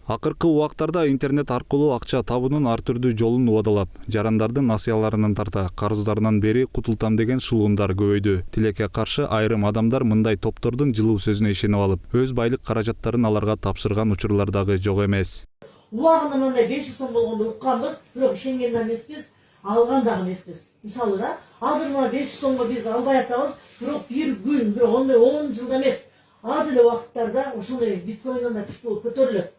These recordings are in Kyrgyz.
Акыркы убактарда интернет аркылуу акча табуунун ар түрдүү жолун убадалап, жарандардын насыяларынан тарта карыздарынан бери кутултам деген шылуундар көбөйдү. Тилекке каршы айрым адамдар мындай топтордун жылуу сөзүнө ишенип алып, өз байлык каражаттарын аларга тапшырган учурлар дагы жок эмес. Убагында мындай 500 сом болгонду укканбыз, бирок ишенген да эмеспиз, алган дагы эмеспиз. Мисалы да, азыр мына 500 сомго биз албай атабыз, бирок бир күн, бирок ондай 10 жылда эмес. Аз эле убакыттарда ошондой биткоиндон да күчтүү болуп көтөрүлөт.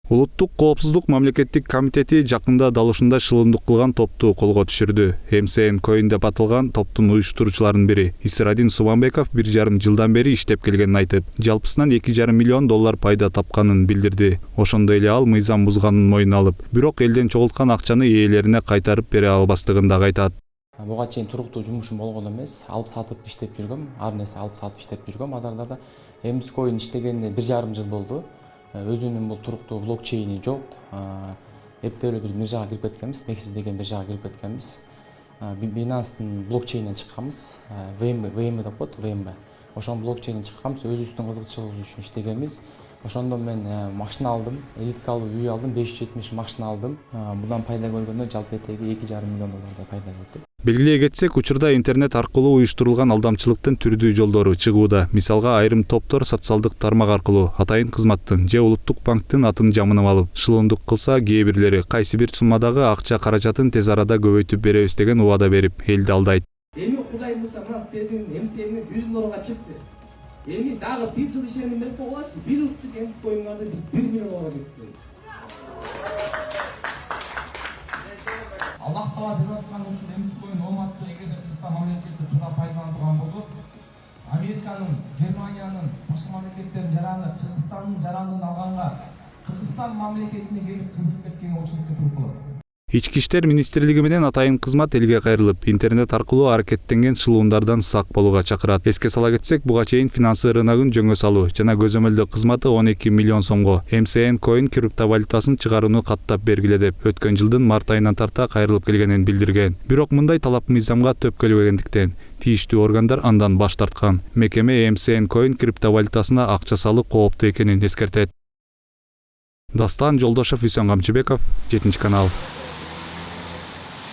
Улуттук коопсуздук мамлекеттик комитети жакында дал ушундай шылымдык кылган топту колго түшүрдү. MCN Coin деп аталган топтун уюштуруучуларынын бири Исрадин Субанбеков 1,5 жылдан бери иштеп келгенин айтып, жалпысынан 2,5 миллион доллар пайда тапканын билдирди. Ошондой эле ал мыйзам бузганын мойнуна алып, бирок элден чогулткан акчаны ээлерине кайтарып бере албастыгын дагы айтат. Буга чейин туруктуу жумушум болгон эмес, алып сатып иштеп жүргөм, ар нерсе алып сатып иштеп жүргөм. Азырда MCN Coin иштегенине 1,5 жыл болду. Өзүнүн бул туруктуу блокчейни жок. Эптелүү бир мыржага кирип кеткенбиз, Mexis деген мыржага кирип кеткенбиз. Binance'дын блокчейнинен чыкканбыз, VMB деп коет, VMB. Ошон блокчейнинен чыкканбыз, өзүбүздүн кызыкчылыгыбыз үчүн иштегенбиз. Ошондон мен машина алдым, элиткалуу үй алдым, 570 машина алдым. Будан пайда көргөндө жалпы этеги 2,5 миллион доллардай пайда көрдүк. Белгилей кетсек, учурда интернет аркылуу уюштурулган алдамчылыктын түрдүү жолдору чыгууда. Мисалга, айрым топтор социалдык тармак аркылуу атайын кызматтын же улуттук банктын атын жамынып алып, шылоondук кылса, кээ бирлери кайсы бир суммадагы акча каражатын тез арада көбөйтүп беребиз деген убада берип, элди алдайт. Эми Кудай муса мына силердин MCN'ге 100 долларга чыкты. Эми дагы 1 жыл ишеним берип койгулачы. Бир уштук MCN коюңарды биз 1 миллион долларга жеткизебиз. Аллах Таала берип аткан ушул MCN Алматты эгерде Кыргызстан мамлекети туура пайдаланып турган болсо, Американын, Германиянын, башка мамлекеттердин жараны, Кыргызстандын жаранын алганга Кыргызстан мамлекетине келип кыргызып кеткенге учурупка туруп калат. Ички иштер министрлиги менен атайын кызмат элге кайрылып, интернет аркылуу аракеттенген шылуундардан сак болууга чакырат. Эске сала кетсек, буга чейин финансы рыногун жөнгө салуу жана көзөмөлдөө кызматы 12 миллион сомго MCN Coin криптовалютасын чыгарууну каттап бергиле деп өткөн жылдын март айынан тарта кайрылып келгенин билдирген. Бирок мындай талап мыйзамга төпкөлбөгөндүктен тийиштүү органдар андан баш тарткан. Мекеме MCN Coin криптовалютасына акча салуу кооптуу экенин эскертет. Дастан Жолдошев, Үсөн Камчыбеков, 7 канал.